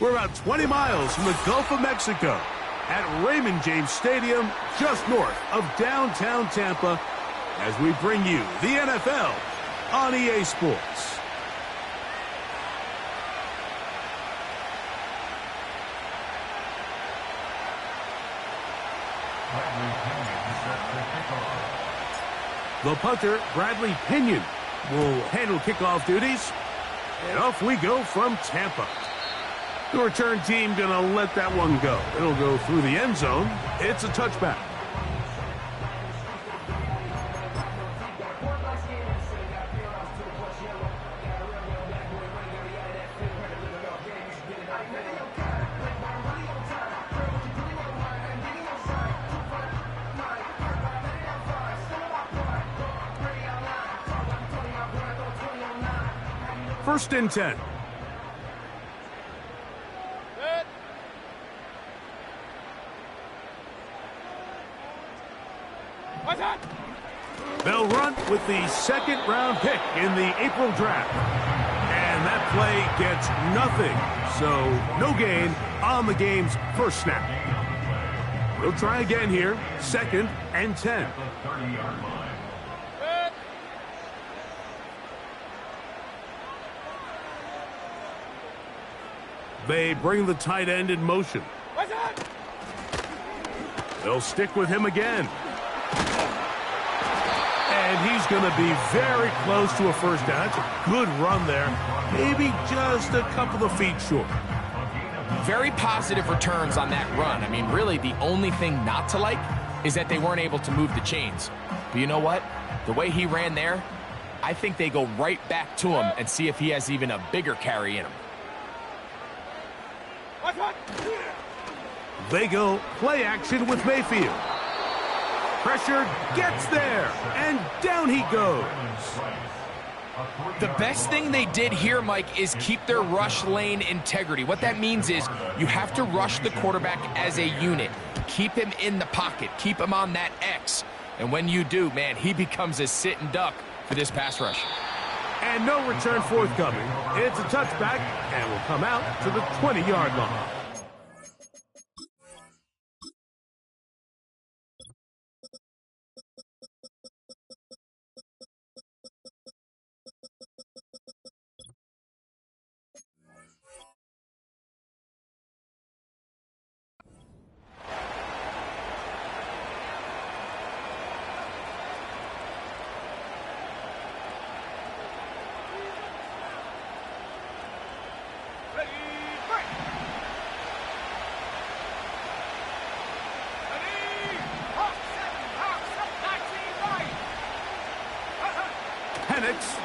We're about 20 miles from the Gulf of Mexico at Raymond James Stadium, just north of downtown Tampa, as we bring you the NFL on EA Sports. The punter, Bradley Pinion, will handle kickoff duties. And off we go from Tampa. The return team going to let that one go. It'll go through the end zone. It's a touchback. First and 10. They'll run with the second-round pick in the April draft. And that play gets nothing. So no gain on the game's first snap. We'll try again here. Second and 10. They bring the tight end in motion. They'll stick with him again. And he's going to be very close to a first down. That's a good run there. Maybe just a couple of feet short. Very positive returns on that run. I mean, really, the only thing not to like is that they weren't able to move the chains. But you know what? The way he ran there, I think they go right back to him and see if he has even a bigger carry in him. They go play action with Mayfield. Pressure gets there, and down he goes. The best thing they did here, Mike, is keep their rush lane integrity. What that means is you have to rush the quarterback as a unit. Keep him in the pocket. Keep him on that X. And when you do, man, he becomes a sit and duck for this pass rush. And no return forthcoming. It's a touchback, and will come out to the 20-yard line.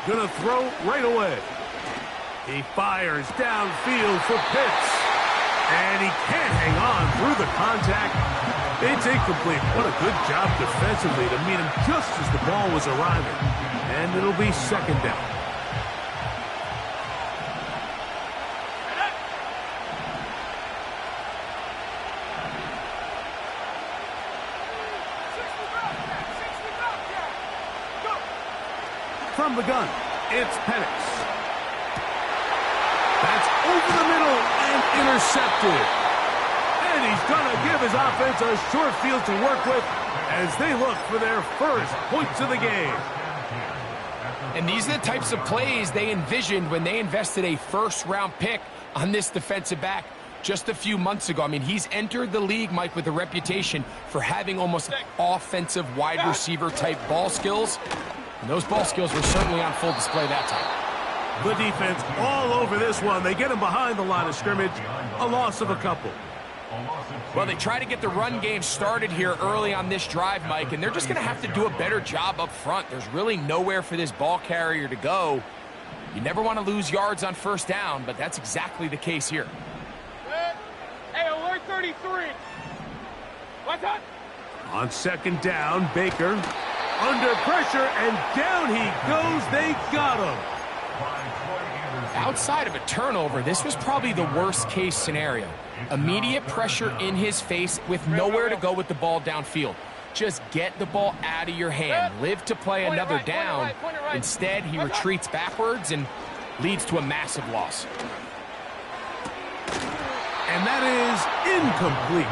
Gonna throw right away. He fires downfield for Pitts. And he can't hang on through the contact. It's incomplete. What a good job defensively to meet him just as the ball was arriving. And it'll be second down. From the gun, it's Penix. That's over the middle and intercepted. And he's going to give his offense a short field to work with as they look for their first points of the game. And these are the types of plays they envisioned when they invested a first-round pick on this defensive back just a few months ago. I mean, he's entered the league, Mike, with a reputation for having almost offensive wide receiver-type ball skills. And those ball skills were certainly on full display that time. The defense all over this one. They get him behind the line of scrimmage. A loss of a couple. Well, they try to get the run game started here early on this drive, Mike, and they're just going to have to do a better job up front. There's really nowhere for this ball carrier to go. You never want to lose yards on first down, but that's exactly the case here. Hey, alert 33. What's up? On second down, Baker under pressure, and down he goes. They got him. Outside of a turnover, this was probably the worst-case scenario. Immediate pressure in his face with nowhere to go with the ball downfield. Just get the ball out of your hand. Live to play another down. Instead, he retreats backwards and leads to a massive loss. And that is incomplete.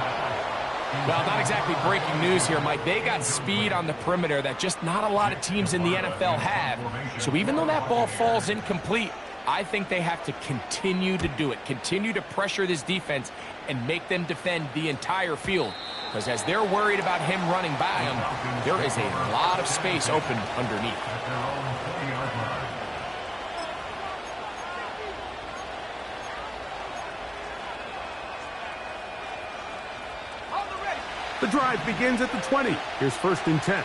Well, not exactly breaking news here, Mike. They got speed on the perimeter that just not a lot of teams in the NFL have. So even though that ball falls incomplete, I think they have to continue to do it, continue to pressure this defense and make them defend the entire field. Because as they're worried about him running by them, there is a lot of space open underneath. The drive begins at the 20. Here's 1st and 10.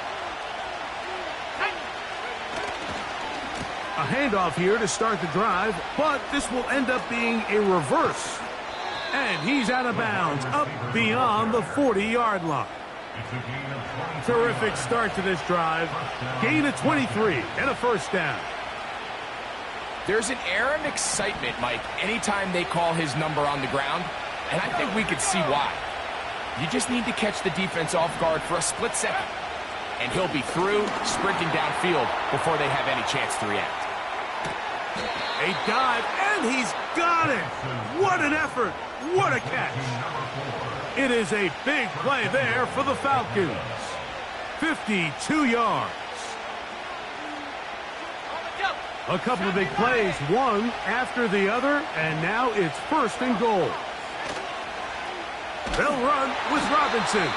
A handoff here to start the drive, but this will end up being a reverse. And he's out of bounds, up beyond the 40-yard line. Terrific start to this drive. Gain of 23 and a 1st down. There's an air of excitement, Mike, anytime they call his number on the ground, and I think we could see why. You just need to catch the defense off guard for a split second, and he'll be through, sprinting downfield before they have any chance to react. A dive, and he's got it! What an effort! What a catch! It is a big play there for the Falcons. 52 yards. A couple of big plays, one after the other, and now it's 1st and goal. They'll run with Robinson.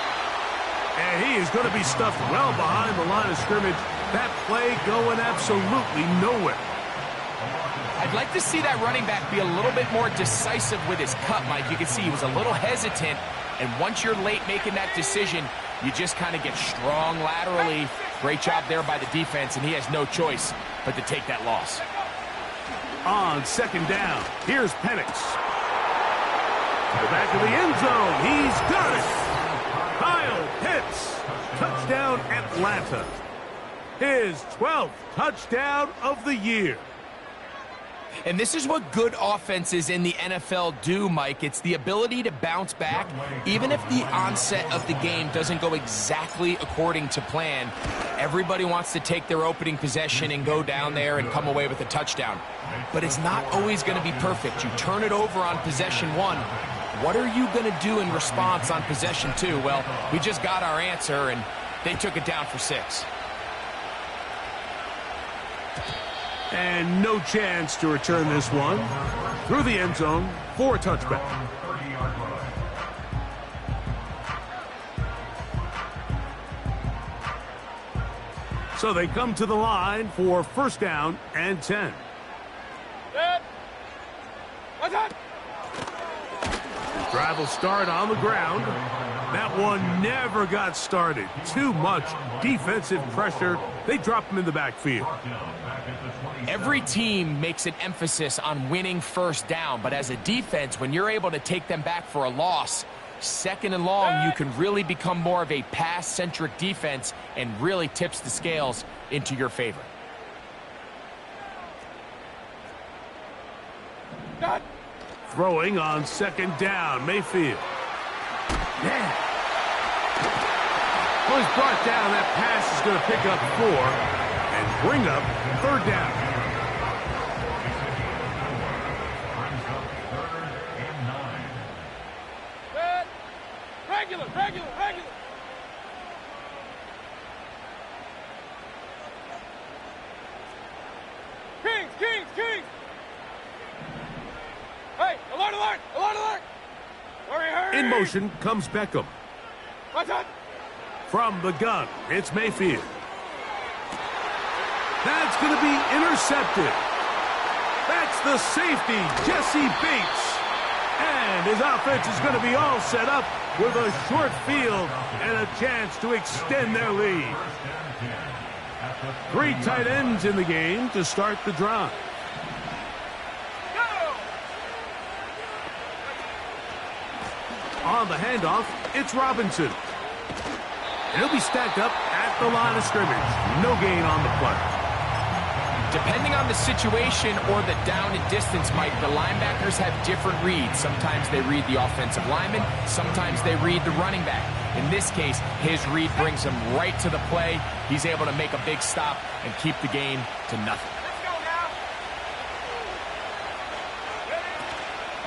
And he is going to be stuffed well behind the line of scrimmage. That play going absolutely nowhere. I'd like to see that running back be a little bit more decisive with his cut, Mike. You can see he was a little hesitant, and once you're late making that decision, you just kind of get strong laterally. Great job there by the defense, and he has no choice but to take that loss. On 2nd down, here's Penix. To the back of the end zone, he's got it! Kyle Pitts, touchdown Atlanta. His 12th touchdown of the year. And this is what good offenses in the NFL do, Mike. It's the ability to bounce back. Even if the onset of the game doesn't go exactly according to plan, everybody wants to take their opening possession and go down there and come away with a touchdown. But it's not always going to be perfect. You turn it over on possession 1. What are you going to do in response on possession 2? Well, we just got our answer, and they took it down for 6. And no chance to return this one. Through the end zone for a touchback. So they come to the line for 1st down and 10. Drive will start on the ground. That one never got started. Too much defensive pressure. They drop him in the backfield. Every team makes an emphasis on winning 1st down, but as a defense, when you're able to take them back for a loss, 2nd and long, you can really become more of a pass-centric defense and really tips the scales into your favor. Throwing on 2nd down, Mayfield. Man. Well, he's brought down. That pass is going to pick up 4 and bring up 3rd down. Regular. Kings. Hey, alert. Hurry. In motion comes Beckham. What's up? From the gun, it's Mayfield. That's going to be intercepted. That's the safety, Jesse Bates. And his offense is going to be all set up with a short field and a chance to extend their lead. 3 tight ends in the game to start the drive. On the handoff, it's Robinson. He'll be stacked up at the line of scrimmage. No gain on the play. Depending on the situation or the down and distance, Mike, the linebackers have different reads. Sometimes they read the offensive lineman. Sometimes they read the running back. In this case, his read brings him right to the play. He's able to make a big stop and keep the game to nothing.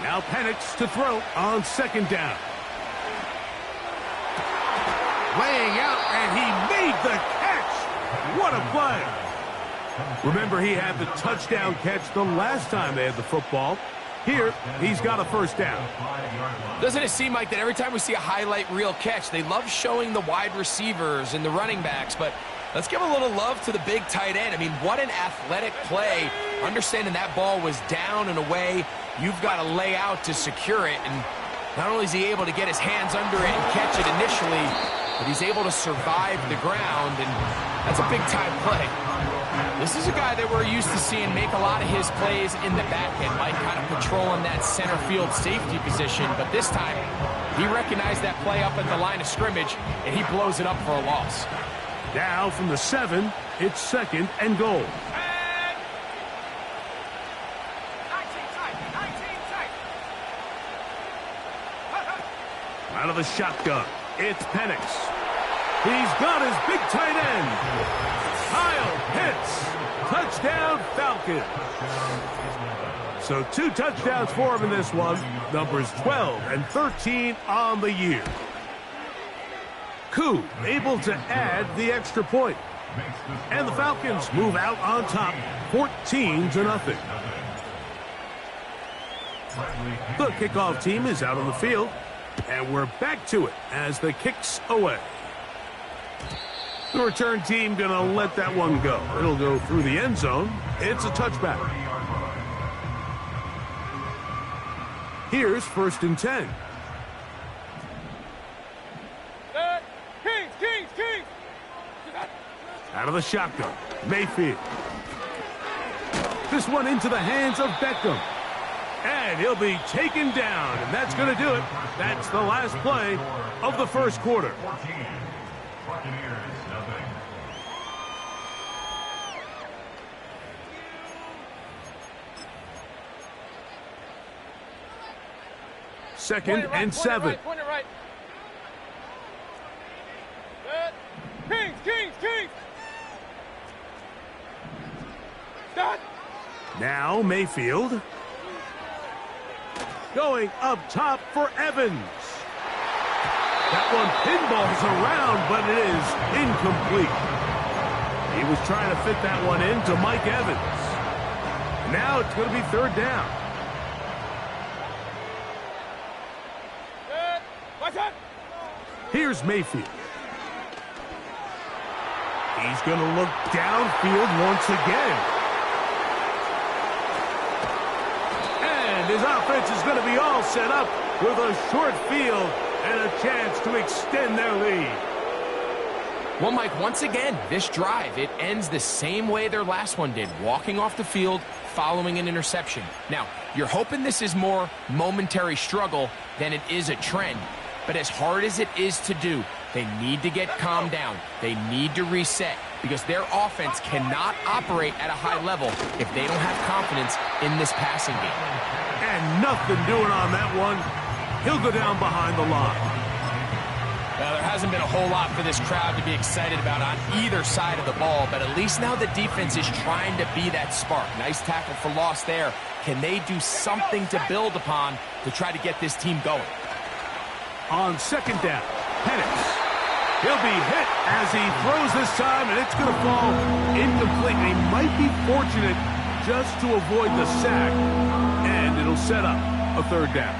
Now Now Penix to throw on second down. Laying out, and he made the catch. What a play. Remember, he had the touchdown catch the last time they had the football. Here, he's got a first down. Doesn't it seem like that every time we see a highlight reel catch, they love showing the wide receivers and the running backs, but let's give a little love to the big tight end. I mean, what an athletic play. Understanding that ball was down and away, you've got to lay out to secure it, and not only is he able to get his hands under it and catch it initially, but he's able to survive the ground, and that's a big-time play. This is a guy that we're used to seeing make a lot of his plays in the back end, like kind of patrolling that center field safety position, but this time he recognized that play up at the line of scrimmage, and he blows it up for a loss. Now from the 7, it's second and goal. 19 tight. Out of the shotgun, it's Penix. He's got his big tight end. Kyle Pitts. Touchdown, Falcons. So 2 touchdowns for him in this one. Numbers 12 and 13 on the year. Koo able to add the extra point. And the Falcons move out on top, 14-0. The kickoff team is out on the field, and we're back to it as the kick's away. The return team going to let that one go. It'll go through the end zone. It's a touchback. Here's first and 10. Kings. Out of the shotgun, Mayfield. This one into the hands of Beckham. And he'll be taken down, and that's going to do it. That's the last play of the first quarter. Second and 7. Point it right. Kings. Start. Now Mayfield. Going up top for Evans. That one pinballs around, but it is incomplete. He was trying to fit that one into Mike Evans. Now it's going to be third down. Here's Mayfield. He's going to look downfield once again. And his offense is going to be all set up with a short field and a chance to extend their lead. Well, Mike, once again, this drive, it ends the same way their last one did, walking off the field, following an interception. Now, you're hoping this is more momentary struggle than it is a trend. But as hard as it is to do, they need to get calmed down. They need to reset because their offense cannot operate at a high level if they don't have confidence in this passing game. And nothing doing on that one. He'll go down behind the line. Well, there hasn't been a whole lot for this crowd to be excited about on either side of the ball, but at least now the defense is trying to be that spark. Nice tackle for loss there. Can they do something to build upon to try to get this team going? On second down, Penix. He'll be hit as he throws this time, and it's going to fall incomplete. He might be fortunate just to avoid the sack, and it'll set up a third down.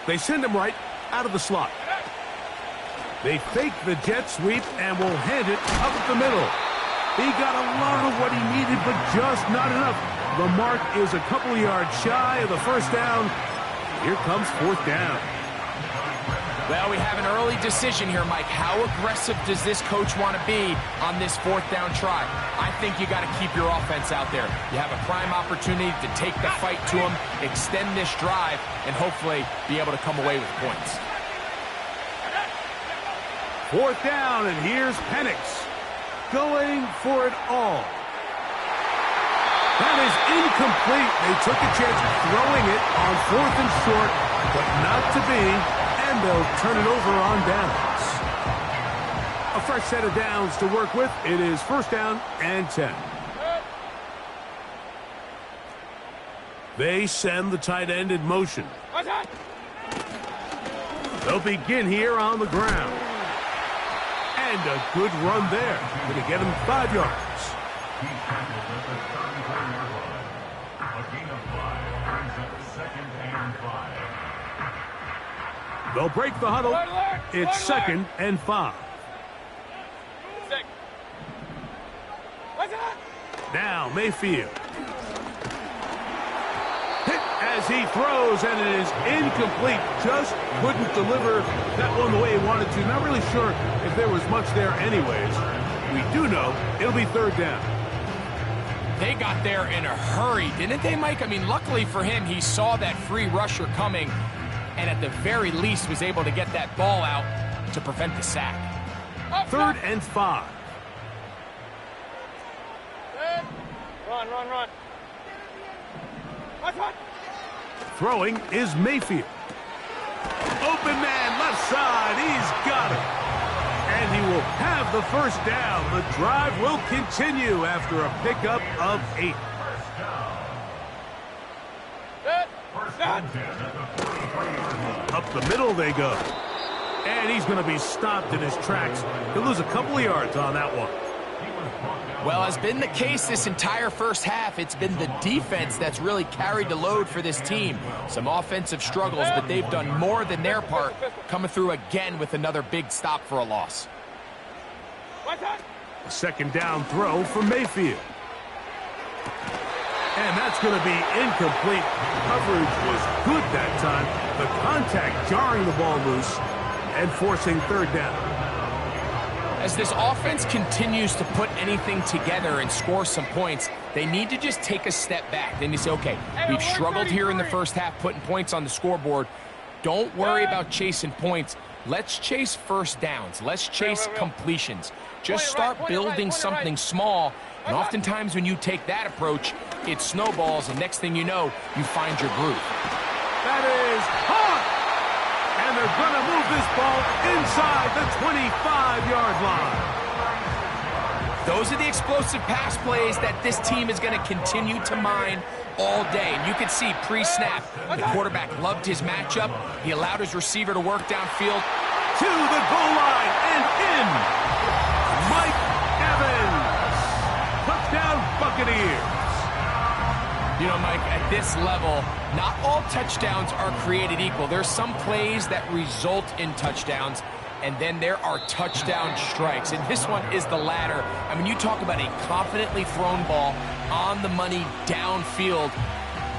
They send him right out of the slot. They fake the jet sweep and will hand it up the middle. He got a lot of what he needed, but just not enough. The mark is a couple yards shy of the first down. Here comes fourth down. Well, we have an early decision here, Mike. How aggressive does this coach want to be on this fourth down try? I think you got to keep your offense out there. You have a prime opportunity to take the fight to them, extend this drive, and hopefully be able to come away with points. Fourth down, and here's Penix going for it all. That is incomplete. They took a chance of throwing it on fourth and short, but not to be, and they'll turn it over on downs. fresh set of downs to work with. It is first down and 10. They send the tight end in motion. They'll begin here on the ground. And a good run there. Going to get him 5 yards. They'll break the huddle. It's second and 5. Now Mayfield. Hit as he throws, and it is incomplete. Just couldn't deliver that one the way he wanted to. Not really sure if there was much there anyways. We do know it'll be third down. They got there in a hurry, didn't they, Mike? I mean, luckily for him, he saw that free rusher coming, and at the very least was able to get that ball out to prevent the sack. Third and 5. Run. Throwing is Mayfield. Open man, left side. He's got it. And he will have the first down. The drive will continue after a pickup of 8. Up the middle they go. And he's going to be stopped in his tracks. He'll lose a couple of yards on that one. Well, as been the case this entire first half, it's been the defense that's really carried the load for this team. Some offensive struggles, but they've done more than their part, coming through again with another big stop for a loss. A second down throw for Mayfield. And that's going to be incomplete. Coverage was good that time. The contact jarring the ball loose and forcing third down. As this offense continues to put anything together and score some points, they need to just take a step back. Then you say, okay, we've struggled here in the first half putting points on the scoreboard. Don't worry about chasing points. Let's chase first downs. Let's chase completions. Just start building something small. And oftentimes when you take that approach, it snowballs, and next thing you know, you find your groove. That is hot! And they're going to move this ball inside the 25-yard line. Those are the explosive pass plays that this team is going to continue to mine all day. And you can see pre-snap, the quarterback loved his matchup. He allowed his receiver to work downfield. To the goal line and in. Mike Evans. Touchdown Buccaneers. You know, Mike, at this level, not all touchdowns are created equal. There's some plays that result in touchdowns, and then there are touchdown strikes. And this one is the latter. I mean, you talk about a confidently thrown ball on the money downfield.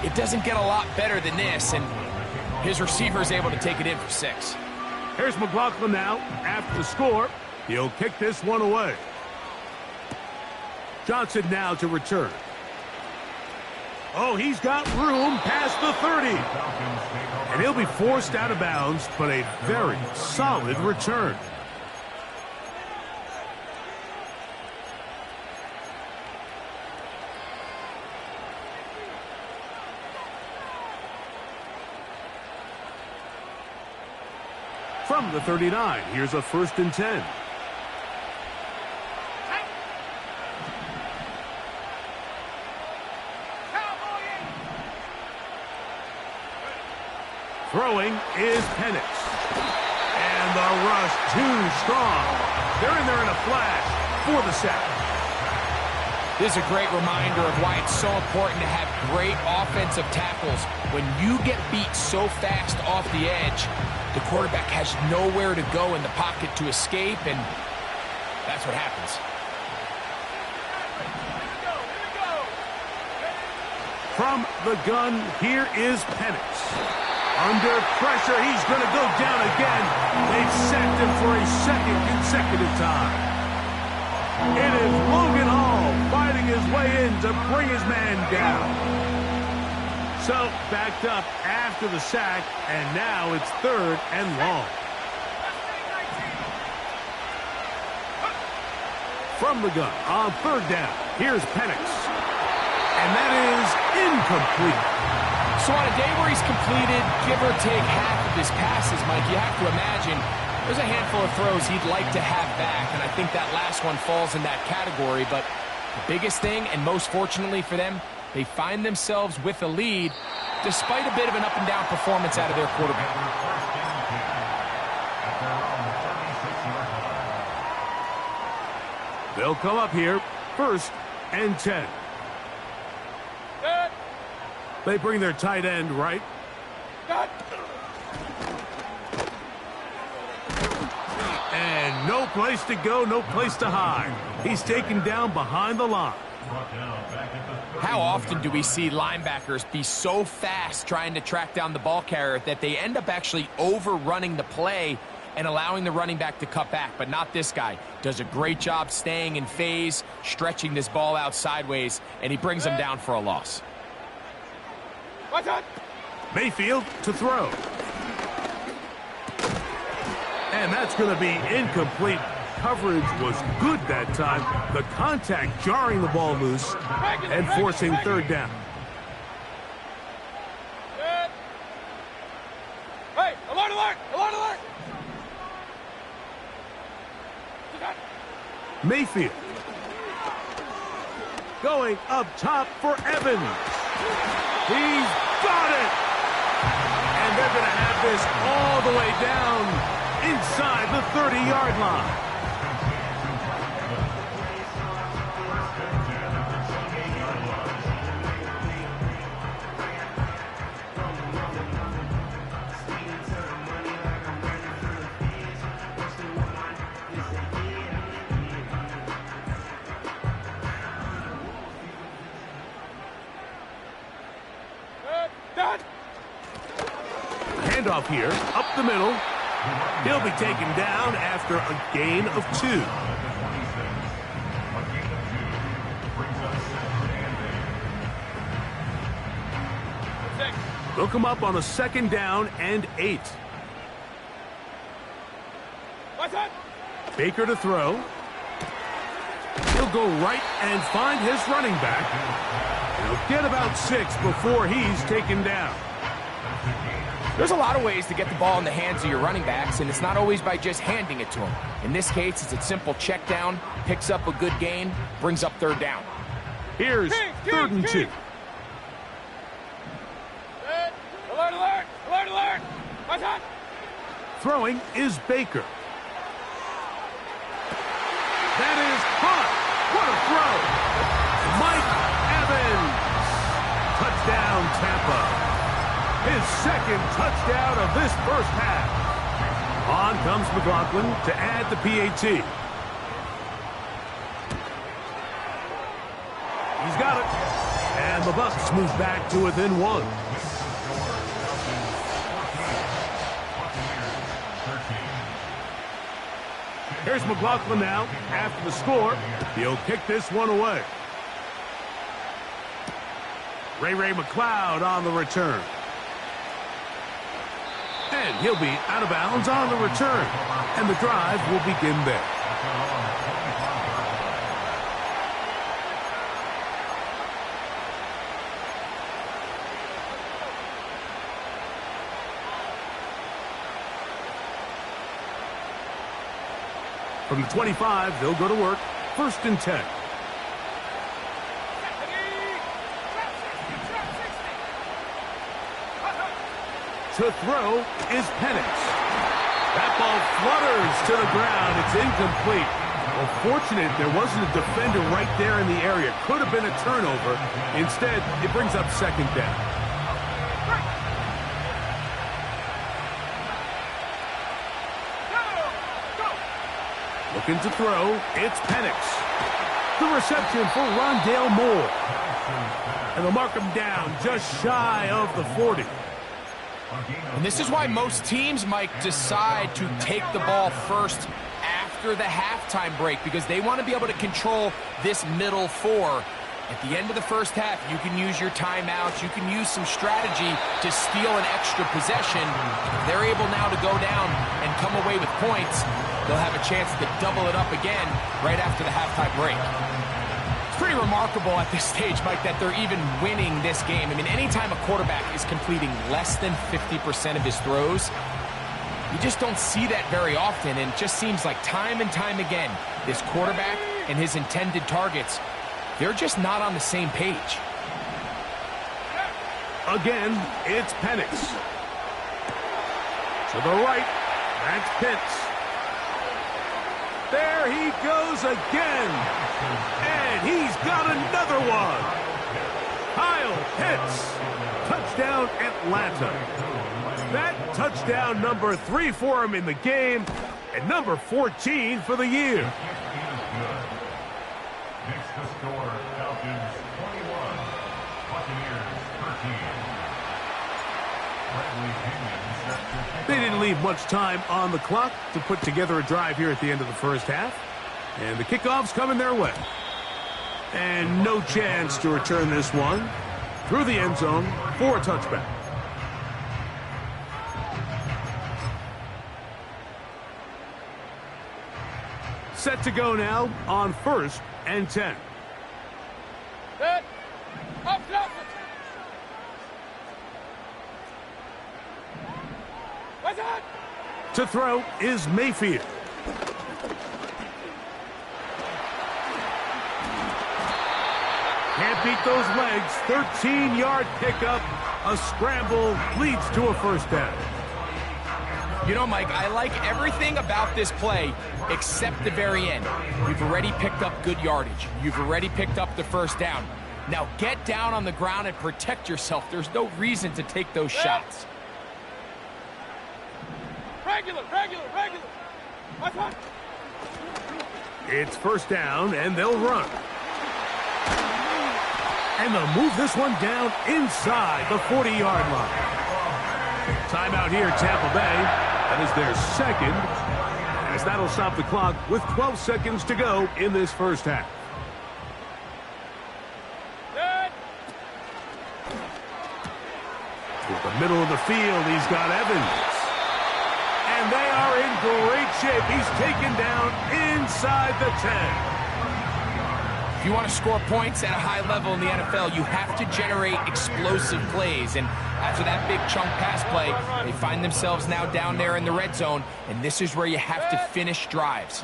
It doesn't get a lot better than this, and his receiver is able to take it in for 6. Here's McLaughlin now. After the score, he'll kick this one away. Johnson now to return. Oh, he's got room past the 30. And he'll be forced out of bounds, but a very solid return. From the 39, here's a 1st and 10. Throwing is Penix. And the rush too strong. They're in there in a flash for the sack. This is a great reminder of why it's so important to have great offensive tackles. When you get beat so fast off the edge, the quarterback has nowhere to go in the pocket to escape, and that's what happens. From the gun, here is Penix. Under pressure, he's going to go down again. They've sacked him for a 2nd consecutive time. It is Logan Hall fighting his way in to bring his man down. So, backed up after the sack, and now it's 3rd and long. From the gun, on 3rd down, here's Penix. And that is incomplete. So on a day where he's completed, give or take half of his passes, Mike, you have to imagine There's a handful of throws he'd like to have back, and I think that last one falls in that category. But the biggest thing, and most fortunately for them, they find themselves with a lead despite a bit of an up-and-down performance out of their quarterback. They'll come up here, 1st and 10. Set. They bring their tight end right. Set. And no place to go, no place to hide. He's taken down behind the line. How often do we see linebackers be so fast trying to track down the ball carrier that they end up actually overrunning the play and allowing the running back to cut back? But not this guy. Does a great job staying in phase, stretching this ball out sideways, and he brings him down for a loss. Watch out. Mayfield to throw. And that's going to be incomplete. Coverage was good that time. The contact jarring the ball loose and forcing 3rd down. Set. Hey, alert, alert, alert, alert. Set. Mayfield. Going up top for Evans. He's got it. And they're going to have this all the way down inside the 30-yard line. Set. Handoff here, up the middle. He'll be taken down after a gain of 2. Six. They'll come up on a 2nd down and 8. Watch out. Baker to throw. He'll go right and find his running back. He'll get about 6 before he's taken down. There's a lot of ways to get the ball in the hands of your running backs, and it's not always by just handing it to them. In this case, it's a simple check down, picks up a good gain, brings up 3rd down. Here's 3rd and 2. Set. Alert, alert, alert, alert. Watch out. Throwing is Baker. That is caught. What a throw. Mike Evans. Touchdown, Tampa. His 2nd touchdown of this 1st half. On comes McLaughlin to add the PAT. He's got it. And the Bucs move back to within 1. Here's McLaughlin now. After the score, he'll kick this one away. Ray McLeod on the return. And he'll be out of bounds on the return. And the drive will begin there. From the 25, they'll go to work. 1st and 10. To throw is Penix. That ball flutters to the ground. It's incomplete. Well, fortunate there wasn't a defender right there in the area. Could have been a turnover. Instead, it brings up 2nd down. Looking to throw, it's Penix. The reception for Rondale Moore. And they'll mark him down just shy of the 40. And this is why most teams, Mike, decide to take the ball first after the halftime break, because they want to be able to control this middle 4. At the end of the 1st half, you can use your timeouts. You can use some strategy to steal an extra possession. If they're able now to go down and come away with points, they'll have a chance to double it up again right after the halftime break. It's pretty remarkable at this stage, Mike, that they're even winning this game. I mean, anytime a quarterback is completing less than 50% of his throws, You just don't see that very often, and it just seems like time and time again, this quarterback and his intended targets, they're just not on the same page. Again, it's Penix. To the right, that's Pitts. There he goes again. And he's got another one. Kyle Pitts. Touchdown, Atlanta. That touchdown number 3 for him in the game, and number 14 for the year. Next to score, Falcons 21, Buccaneers 13. They didn't leave much time on the clock to put together a drive here at the end of the first half. And the kickoff's coming their way. And no chance to return this one through the end zone for a touchback. Set to go now on 1st and 10. Set. Up, up. What's that? To throw is Mayfield. Can't beat those legs. 13-yard pickup. A scramble leads to a first down. You know, Mike, I like everything about this play except the very end. You've already picked up good yardage. You've already picked up the first down. Now get down on the ground and protect yourself. There's no reason to take those shots. Regular. What's that? It's first down, and they'll run. And they'll move this one down inside the 40-yard line. Timeout here, Tampa Bay. That is their second, as that'll stop the clock with 12 seconds to go in this first half. Set. Toward the middle of the field, he's got Evans. And they are in great shape. He's taken down inside the 10. If you want to score points at a high level in the NFL, you have to generate explosive plays. And after that big chunk pass play, they find themselves now down there in the red zone, and this is where you have to finish drives.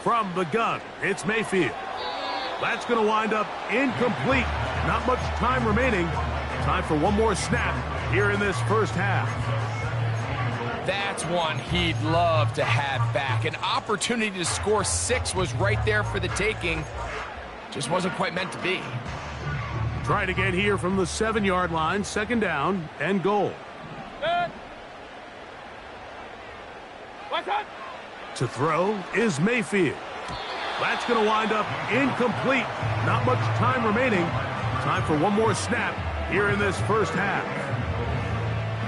From the gun, it's Mayfield. That's going to wind up incomplete. Not much time remaining. Time for one more snap here in this first half. That's one he'd love to have back. An opportunity to score 6 was right there for the taking. Just wasn't quite meant to be. Trying to get here from the 7-yard line, second down and goal. Set. What's that? To throw is Mayfield. That's going to wind up incomplete. Not much time remaining. Time for one more snap here in this first half.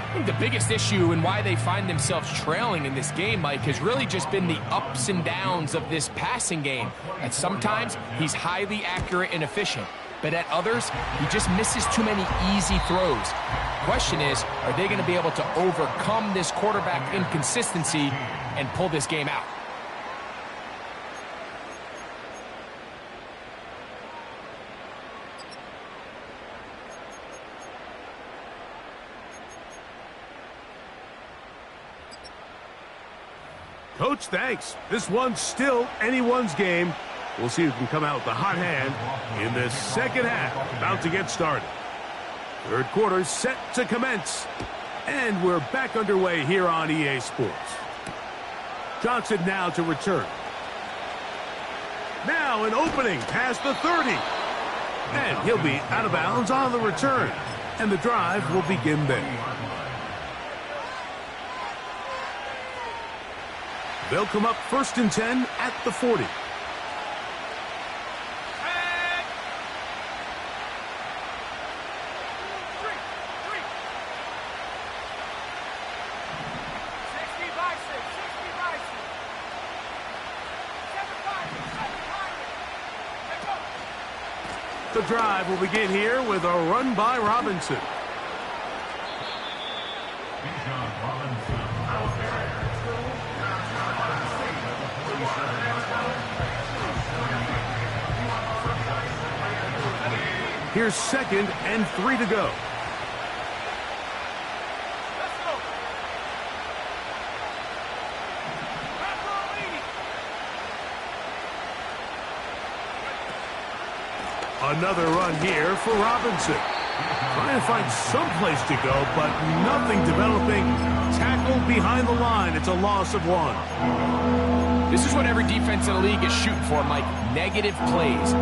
I think the biggest issue and why they find themselves trailing in this game, Mike, has really just been the ups and downs of this passing game. And sometimes he's highly accurate and efficient, but at others, he just misses too many easy throws. The question is, are they going to be able to overcome this quarterback inconsistency and pull this game out? Coach, thanks. This one's still anyone's game. We'll see who can come out with the hot hand in this second half. About to get started. Third quarter set to commence. And we're back underway here on EA Sports. Johnson now to return. Now an opening past the 30. And he'll be out of bounds on the return. And the drive will begin there. They'll come up 1st and 10 at the 40. The drive will begin here with a run by Robinson. Here's 2nd and 3 to go. Another run here for Robinson. Trying to find some place to go, but nothing developing. Tackled behind the line. It's a loss of 1. This is what every defense in the league is shooting for, Mike. Negative plays.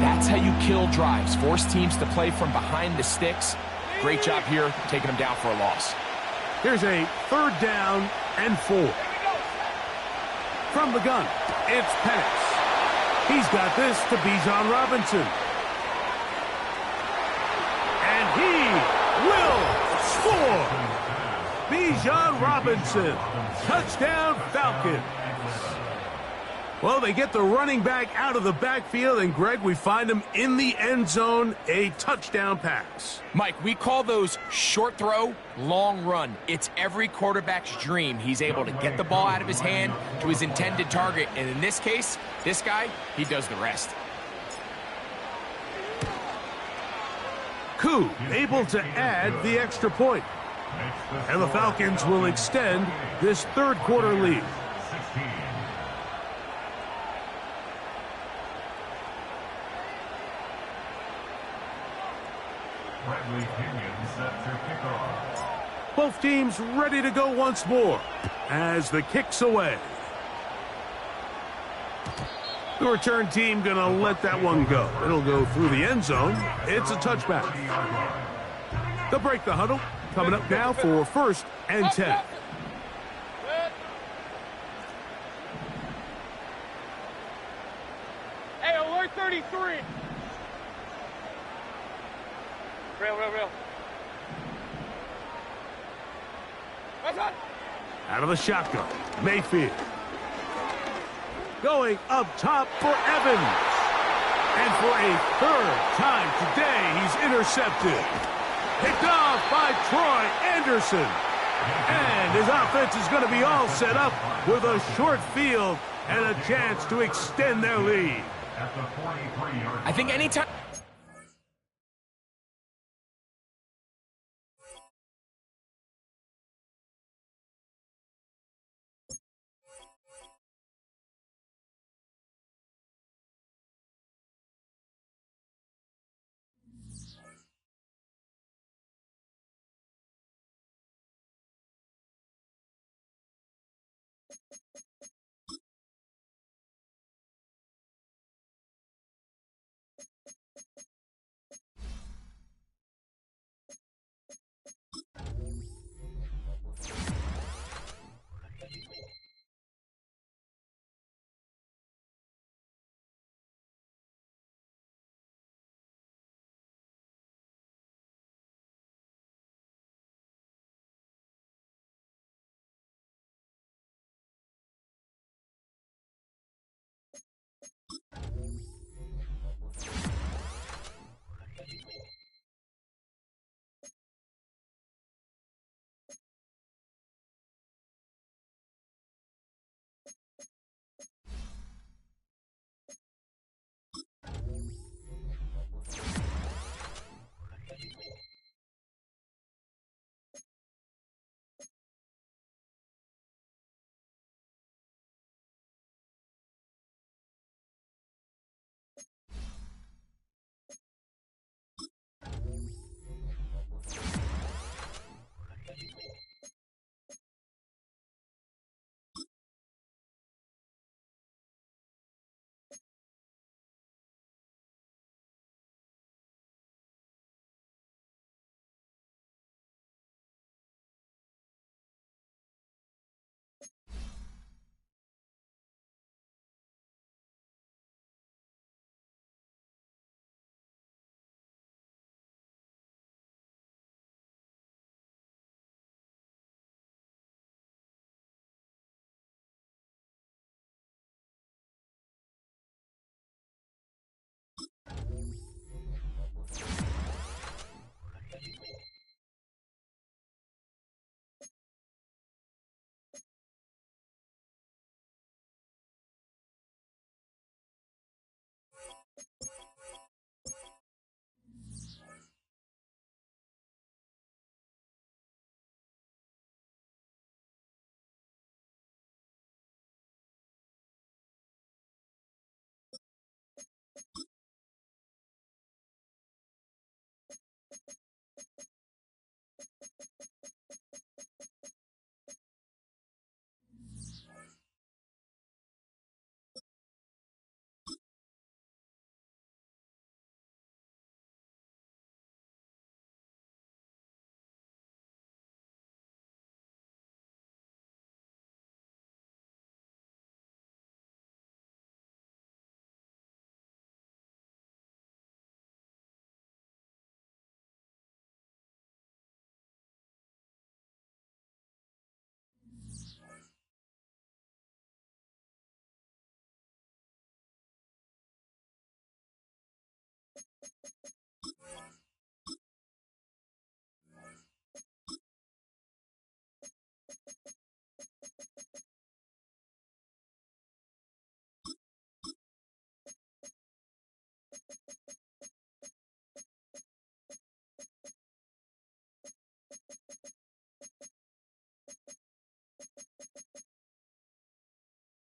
That's how you kill drives. Force teams to play from behind the sticks. Great job here, taking them down for a loss. Here's a 3rd down and 4. From the gun, it's Penix. He's got this to Bijan Robinson. And he will score! Bijan Robinson. Touchdown, Falcons. Well, they get the running back out of the backfield, and, Greg, we find him in the end zone, a touchdown pass. Mike, we call those short throw, long run. It's every quarterback's dream. He's able to get the ball out of his hand to his intended target, and in this case, this guy, he does the rest. Koo able to add the extra point. And the Falcons will extend this 3rd quarter lead. Both teams ready to go once more as the kick's away. The return team going to let that one go. It'll go through the end zone. It's a touchback. They'll break the huddle. Coming up now for 1st and 10. Hey, alert 33. Real. Out of the shotgun, Mayfield. Going up top for Evans. And for a 3rd time today, he's intercepted. Picked off by Troy Anderson. And his offense is going to be all set up with a short field and a chance to extend their lead. I think anytime